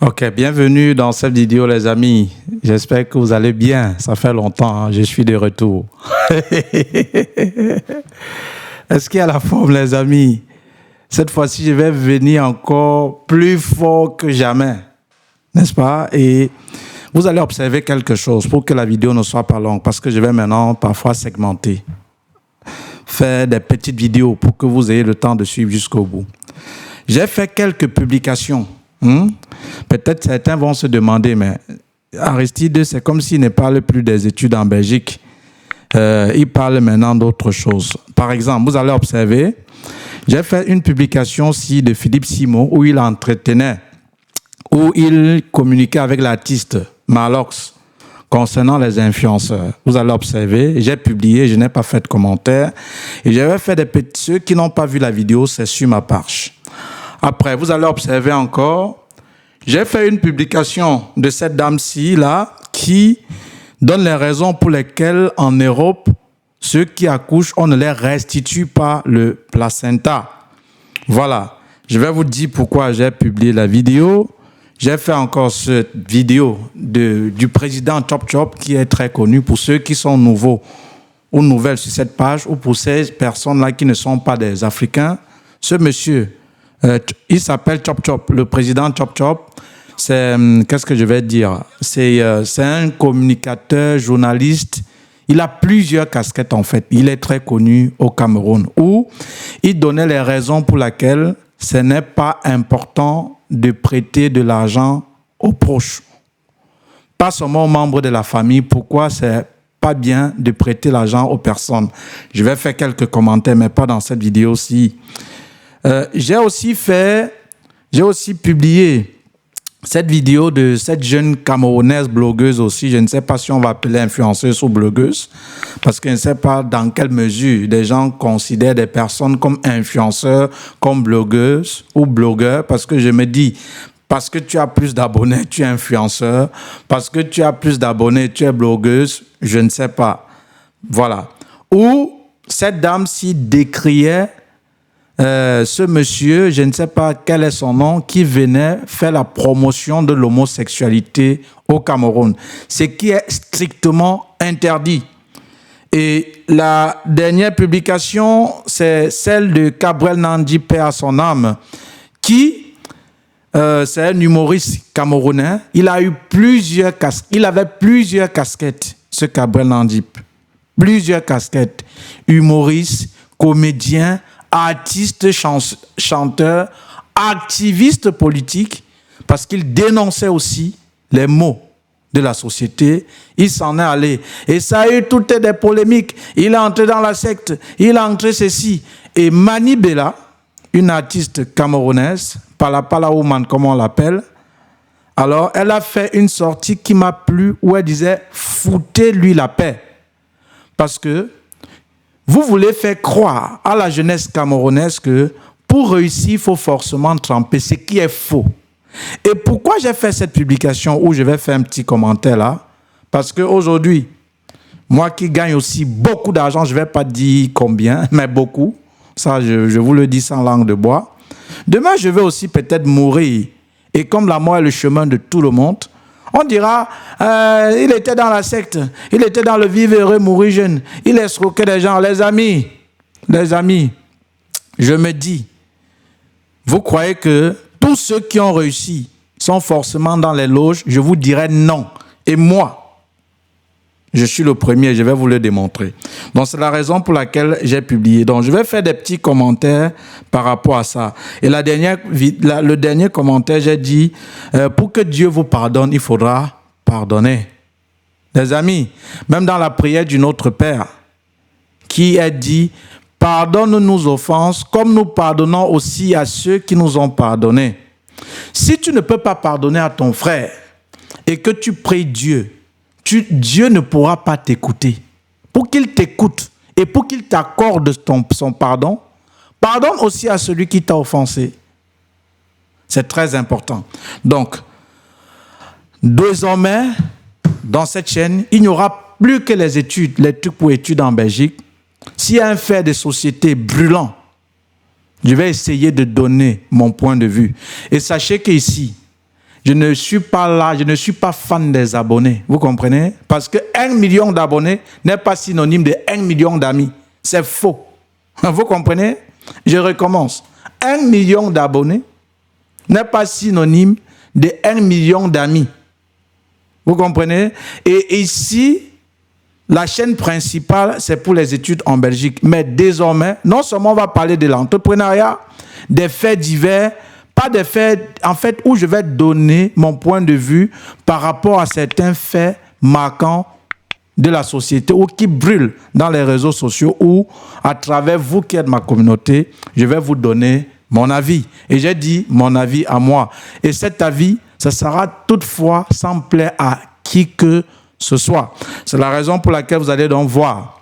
Ok, bienvenue dans cette vidéo les amis. J'espère que vous allez bien. Ça fait longtemps, hein, je suis de retour. Est-ce qu'il y a la forme les amis? Cette fois-ci, je vais venir encore plus fort que jamais. N'est-ce pas? Et vous allez observer quelque chose pour que la vidéo ne soit pas longue parce que je vais maintenant parfois segmenter. Faire des petites vidéos pour que vous ayez le temps de suivre jusqu'au bout. J'ai fait quelques publications. Peut-être certains vont se demander, mais Aristide, c'est comme s'il ne parle plus des études en Belgique. Il parle maintenant d'autre chose. Par exemple, vous allez observer, j'ai fait une publication aussi de Philippe Simon où il entretenait, où il communiquait avec l'artiste Marlox concernant les influenceurs. Vous allez observer, j'ai publié, je n'ai pas fait de commentaires. Et j'avais fait des petits... Ceux qui n'ont pas vu la vidéo, c'est sur ma page. Après, vous allez observer encore, j'ai fait une publication de cette dame-ci, là, qui donne les raisons pour lesquelles, en Europe, ceux qui accouchent, on ne les restitue pas le placenta. Voilà. Je vais vous dire pourquoi j'ai publié la vidéo. J'ai fait encore cette vidéo du président Chop Chop, qui est très connu pour ceux qui sont nouveaux ou nouvelles sur cette page, ou pour ces personnes-là qui ne sont pas des Africains. Ce monsieur... il s'appelle Chop Chop, le président Chop Chop. C'est, qu'est-ce que je vais dire? C'est un communicateur, journaliste. Il a plusieurs casquettes en fait. Il est très connu au Cameroun où il donnait les raisons pour lesquelles ce n'est pas important de prêter de l'argent aux proches. Pas seulement aux membres de la famille. Pourquoi c'est pas bien de prêter l'argent aux personnes? Je vais faire quelques commentaires, mais pas dans cette vidéo-ci. J'ai aussi publié cette vidéo de cette jeune Camerounaise blogueuse aussi. Je ne sais pas si on va appeler influenceuse ou blogueuse, parce que je ne sais pas dans quelle mesure des gens considèrent des personnes comme influenceurs, comme blogueuses ou blogueurs, parce que je me dis, parce que tu as plus d'abonnés, tu es influenceur, parce que tu as plus d'abonnés, tu es blogueuse, je ne sais pas. Voilà. Ou cette dame-ci décriait ce monsieur, je ne sais pas quel est son nom, qui venait faire la promotion de l'homosexualité au Cameroun. Ce qui est strictement interdit. Et la dernière publication, c'est celle de Gabriel Nandi, paix à son âme, qui, c'est un humoriste camerounais. Il avait plusieurs casquettes, ce Gabriel Nandi. Plusieurs casquettes. Humoriste, comédien, artiste, chanteur, activiste politique, parce qu'il dénonçait aussi les maux de la société. Il s'en est allé. Et ça a eu toutes des polémiques. Il est entré dans la secte, il a entré ceci. Et Mani Bella, une artiste camerounaise, Pala Woman comme on l'appelle, alors elle a fait une sortie qui m'a plu, où elle disait « Foutez-lui la paix ». Parce que vous voulez faire croire à la jeunesse camerounaise que pour réussir, il faut forcément tremper, ce qui est faux. Et pourquoi j'ai fait cette publication où je vais faire un petit commentaire là? Parce qu'aujourd'hui, moi qui gagne aussi beaucoup d'argent, je ne vais pas dire combien, mais beaucoup, ça je vous le dis sans langue de bois. Demain, je vais aussi peut-être mourir. Et comme la mort est le chemin de tout le monde, on dira, il était dans la secte, il était dans le vivre heureux, mourir jeune, il escroquait des gens. Les amis, je me dis, vous croyez que tous ceux qui ont réussi sont forcément dans les loges? Je vous dirais non. Et moi, je suis le premier, je vais vous le démontrer. Donc, c'est la raison pour laquelle j'ai publié. Donc, je vais faire des petits commentaires par rapport à ça. Et le dernier commentaire, j'ai dit, pour que Dieu vous pardonne, il faudra pardonner. Les amis, même dans la prière du Notre Père, qui a dit, pardonne nos offenses, comme nous pardonnons aussi à ceux qui nous ont pardonnés. Si tu ne peux pas pardonner à ton frère et que tu pries Dieu, Dieu ne pourra pas t'écouter. Pour qu'il t'écoute et pour qu'il t'accorde son pardon, pardonne aussi à celui qui t'a offensé. C'est très important. Donc, désormais, dans cette chaîne, il n'y aura plus que les trucs pour études en Belgique. S'il y a un fait de société brûlant, je vais essayer de donner mon point de vue. Et sachez qu'ici, Je ne suis pas là, je ne suis pas fan des abonnés. Vous comprenez? Parce que 1 million d'abonnés n'est pas synonyme de 1 million d'amis. C'est faux. Vous comprenez? Je recommence. 1 million d'abonnés n'est pas synonyme de 1 million d'amis. Vous comprenez? Et ici, la chaîne principale, c'est pour les études en Belgique. Mais désormais, non seulement on va parler de l'entrepreneuriat, des faits divers, pas des faits, en fait, où je vais donner mon point de vue par rapport à certains faits marquants de la société ou qui brûlent dans les réseaux sociaux ou à travers vous qui êtes ma communauté, je vais vous donner mon avis. Et j'ai dit mon avis à moi. Et cet avis, ça sera toutefois sans plaire à qui que ce soit. C'est la raison pour laquelle vous allez donc voir.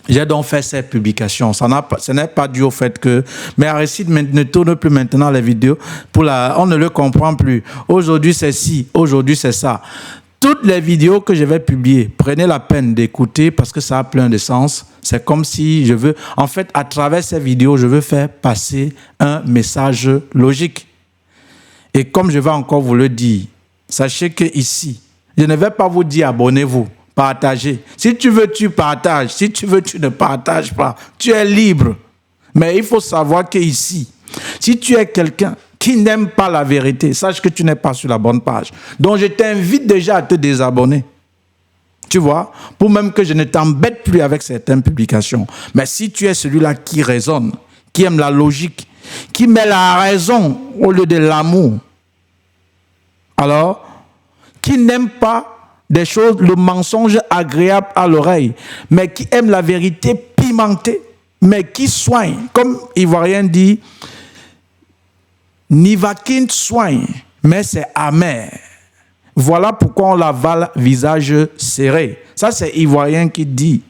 J'ai donc fait ces publications. Ce n'est pas dû au fait que... Mais Aristide ne tourne plus maintenant les vidéos. On ne le comprend plus. Aujourd'hui, c'est ci. Aujourd'hui, c'est ça. Toutes les vidéos que je vais publier, prenez la peine d'écouter parce que ça a plein de sens. C'est comme si je veux... En fait, à travers ces vidéos, je veux faire passer un message logique. Et comme je vais encore vous le dire, sachez que ici, je ne vais pas vous dire abonnez-vous. Partager. Si tu veux, tu partages. Si tu veux, tu ne partages pas. Tu es libre. Mais il faut savoir qu'ici, si tu es quelqu'un qui n'aime pas la vérité, sache que tu n'es pas sur la bonne page. Donc, je t'invite déjà à te désabonner. Tu vois, pour même que je ne t'embête plus avec certaines publications. Mais si tu es celui-là qui raisonne, qui aime la logique, qui met la raison au lieu de l'amour, alors, qui n'aime pas des choses, le mensonge agréable à l'oreille, mais qui aime la vérité pimentée, mais qui soigne. Comme Ivoirien dit, Nivakin soigne, mais c'est amer. Voilà pourquoi on l'avale visage serré. Ça, c'est Ivoirien qui dit.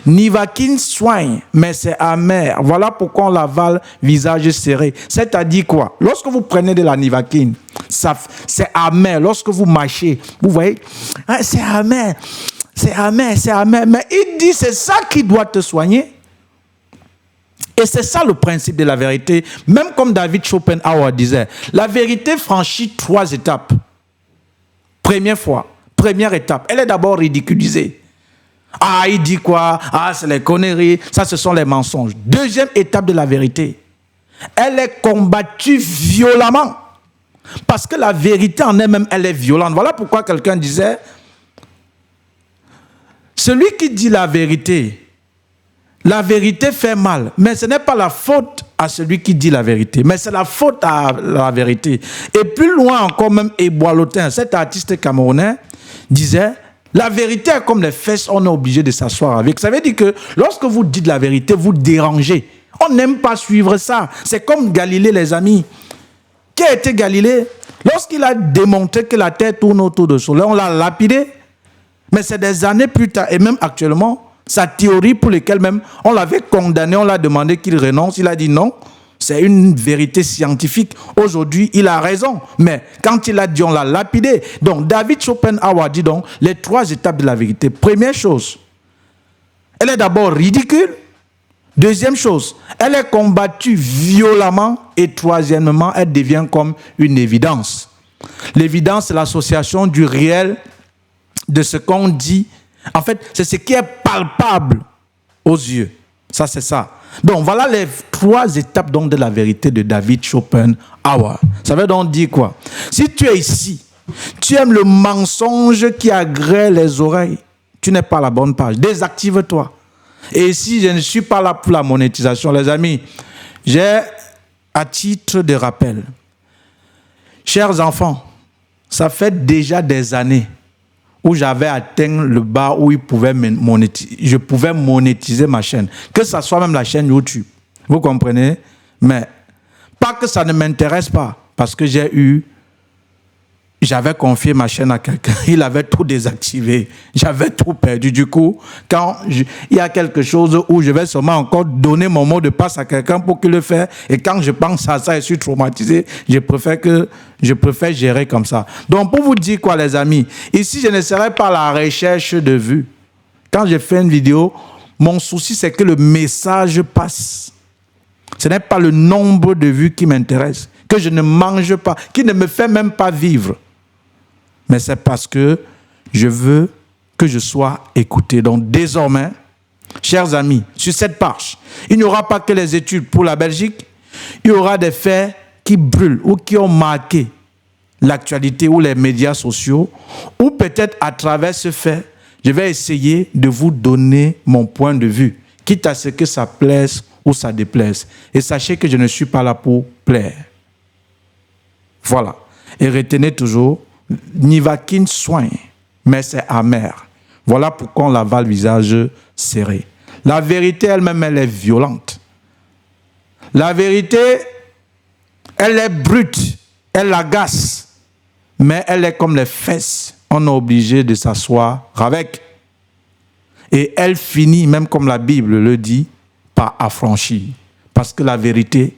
Nivakin soigne, mais c'est amer. Voilà pourquoi on l'avale visage serré. C'est-à-dire quoi? Lorsque vous prenez de la Nivakin, c'est amer. Lorsque vous mâchez, vous voyez, hein, c'est amer, c'est amer, c'est amer. Mais il dit, c'est ça qui doit te soigner. Et c'est ça le principe de la vérité. Même comme David Schopenhauer disait, la vérité franchit 3 étapes. Première étape, elle est d'abord ridiculisée. Ah, il dit quoi? Ah, c'est les conneries. Ça, ce sont les mensonges. Deuxième étape de la vérité. Elle est combattue violemment. Parce que la vérité en elle-même, elle est violente. Voilà pourquoi quelqu'un disait, celui qui dit la vérité fait mal. Mais ce n'est pas la faute à celui qui dit la vérité, mais c'est la faute à la vérité. Et plus loin encore, même Eboalotin, cet artiste camerounais, disait, la vérité est comme les fesses, on est obligé de s'asseoir avec. Ça veut dire que lorsque vous dites la vérité, vous dérangez. On n'aime pas suivre ça. C'est comme Galilée, les amis. Qui a été Galilée? Lorsqu'il a démontré que la Terre tourne autour du Soleil, on l'a lapidé. Mais c'est des années plus tard, et même actuellement, sa théorie pour laquelle même on l'avait condamné, on l'a demandé qu'il renonce, il a dit non. C'est une vérité scientifique. Aujourd'hui, il a raison. Mais quand il a dit, on l'a lapidé. Donc, David Schopenhauer dit donc les 3 étapes de la vérité. Première chose, elle est d'abord ridicule. Deuxième chose, elle est combattue violemment. Et troisièmement, elle devient comme une évidence. L'évidence, c'est l'association du réel, de ce qu'on dit. En fait, c'est ce qui est palpable aux yeux. Ça, c'est ça. Donc, voilà les 3 étapes donc, de la vérité de David Schopenhauer. Ça veut donc dire quoi? Si tu es ici, tu aimes le mensonge qui agrée les oreilles, tu n'es pas à la bonne page. Désactive-toi. Et ici, je ne suis pas là pour la monétisation, les amis. J'ai, à titre de rappel, chers enfants, ça fait déjà des années où j'avais atteint le bas où je pouvais monétiser ma chaîne. Que ce soit même la chaîne YouTube. Vous comprenez? Mais pas que ça ne m'intéresse pas. Parce que j'avais confié ma chaîne à quelqu'un. Il avait tout désactivé. J'avais tout perdu. Du coup, quand il y a quelque chose où je vais sûrement encore donner mon mot de passe à quelqu'un pour qu'il le fasse, et quand je pense à ça et je suis traumatisé, je préfère gérer comme ça. Donc, pour vous dire quoi, les amis, ici, je ne serai pas à la recherche de vues. Quand je fais une vidéo, mon souci, c'est que le message passe. Ce n'est pas le nombre de vues qui m'intéresse, que je ne mange pas, qui ne me fait même pas vivre. mais c'est parce que je veux que je sois écouté. Donc désormais, chers amis, sur cette page, il n'y aura pas que les études pour la Belgique, il y aura des faits qui brûlent ou qui ont marqué l'actualité ou les médias sociaux, ou peut-être à travers ce fait, je vais essayer de vous donner mon point de vue, quitte à ce que ça plaise ou ça déplaise. Et sachez que je ne suis pas là pour plaire. Voilà. Et retenez toujours, n'y va qu'un soin, mais c'est amer. Voilà pourquoi on l'avale le visage serré. La vérité elle-même, elle est violente. La vérité, elle est brute, elle agace. Mais elle est comme les fesses. On est obligé de s'asseoir avec. Et elle finit, même comme la Bible le dit, par affranchir. Parce que la vérité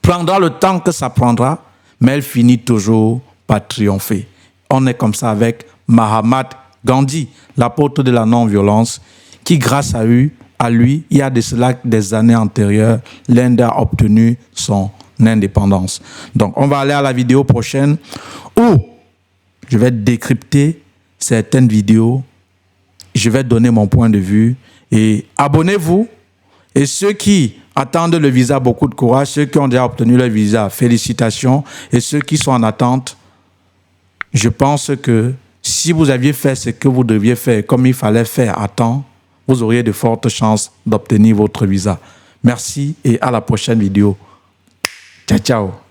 prendra le temps que ça prendra, mais elle finit toujours par triompher. On est comme ça avec Mahatma Gandhi, l'apôtre de la non-violence, qui grâce à lui, il y a de cela des années antérieures, l'Inde a obtenu son indépendance. Donc, on va aller à la vidéo prochaine où je vais décrypter certaines vidéos, je vais donner mon point de vue et abonnez-vous. Et ceux qui attendent le visa, beaucoup de courage. Ceux qui ont déjà obtenu le visa, félicitations. Et ceux qui sont en attente, je pense que si vous aviez fait ce que vous deviez faire, comme il fallait faire à temps, vous auriez de fortes chances d'obtenir votre visa. Merci et à la prochaine vidéo. Ciao, ciao.